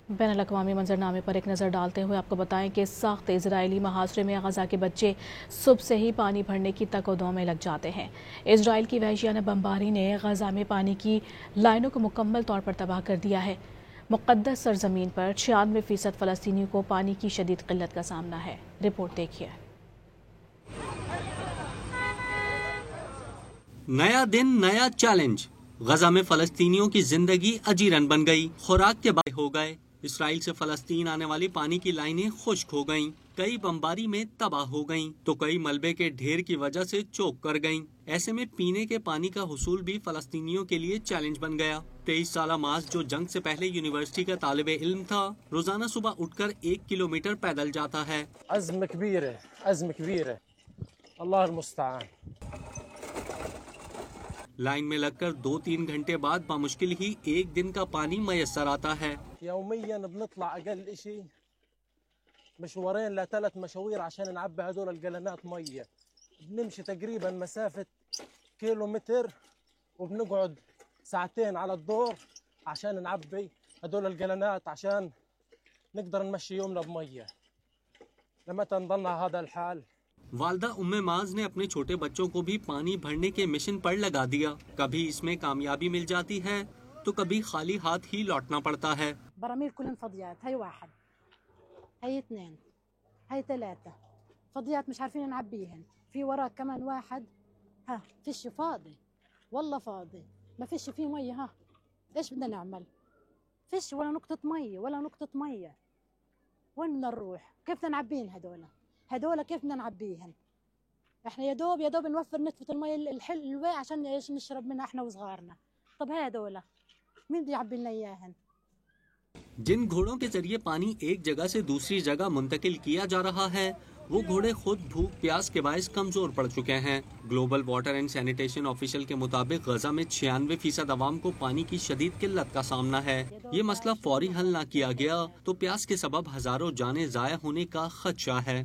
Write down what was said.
बैनुल-अक़वामी मंजरनामे पर एक नज़र डालते हुए आपको बताएं कि सख्त इजरायली मुहासरे में गजा के बच्चे सुबह से ही पानी भरने की तकदों में लग जाते हैं। इजराइल की वहशियाना बमबारी ने गजा में पानी की लाइनों को मुकम्मल तौर पर तबाह कर दिया है। मुक़द्दस सरजमीन पर 96% फ़लस्तीनियों को पानी की शदीद किल्लत का सामना है। रिपोर्ट देखिए। नया दिन नया चैलेंज। गजा में फ़लस्तीनियों की जिंदगी अजीरन बन गई। खुराक के बाद हो गए। इसराइल से फ़लस्तीन आने वाली पानी की लाइनें खुश्क हो गईं। कई बमबारी में तबाह हो गईं, तो कई मलबे के ढेर की वजह से चोक कर गईं। ऐसे में पीने के पानी का हुसूल भी फ़लस्तीनियों के लिए चैलेंज बन गया। 23 साला मास, जो जंग से पहले यूनिवर्सिटी का तालिबे इल्म था, रोजाना सुबह उठकर 1 किलोमीटर पैदल जाता है। अज़्म कबीर, अल्लाह अल-मुस्तआन। लाइन में लगकर 2-3 घंटे बाद बामुश्किल ही एक दिन का पानी मयसर आता है। यौमियन बनطلع अक़ल इशी मशवरेन ला 3 मशावीर عشان نعبي هذول الجلانات ميه. بنمشي تقريبا مسافة كيلومتر وبنقعد ساعتين على الدور عشان نعبي هذول الجلانات عشان نقدر نمشي يومنا بميه. لمتى نضلنا هذا الحال؟ वालदा उम्मे माज ने अपने छोटे बच्चों को भी पानी भरने के मिशन पर लगा दिया। कभी इसमें कामयाबी मिल जाती है तो कभी खाली हाथ ही लौटना पड़ता है। براميل كلن فضيات، هي 1 هي 2 هي 3 فضيات مش عارفين نعبيهن. في وراك كمان 1 ها فيش فاضي، والله فاضي، ما فيش فيه ميه. ها ايش بدنا نعمل؟ فيش ولا نقطة ميه ولا نقطة ميه. وين بدنا نروح؟ كيف بدنا نعبيهن هدول كيف بدنا نعبيهن؟ احنا يا دوب نوفر نتفة المي الحلوة عشان ايش نشرب منها احنا وصغارنا. طب هدول مين بده يعبي لنا اياهن؟ जिन घोड़ों के जरिए पानी एक जगह से दूसरी जगह मुंतकिल किया जा रहा है, वो घोड़े खुद भूख प्यास के बायस कमजोर पड़ चुके हैं। Global water and sanitation official के मुताबिक गजा में 96% अवाम को पानी की शदीद किल्लत का सामना है। ये मसला फौरी हल न किया गया तो प्यास के सबब हजारों जानें जाया होने का खदशा है।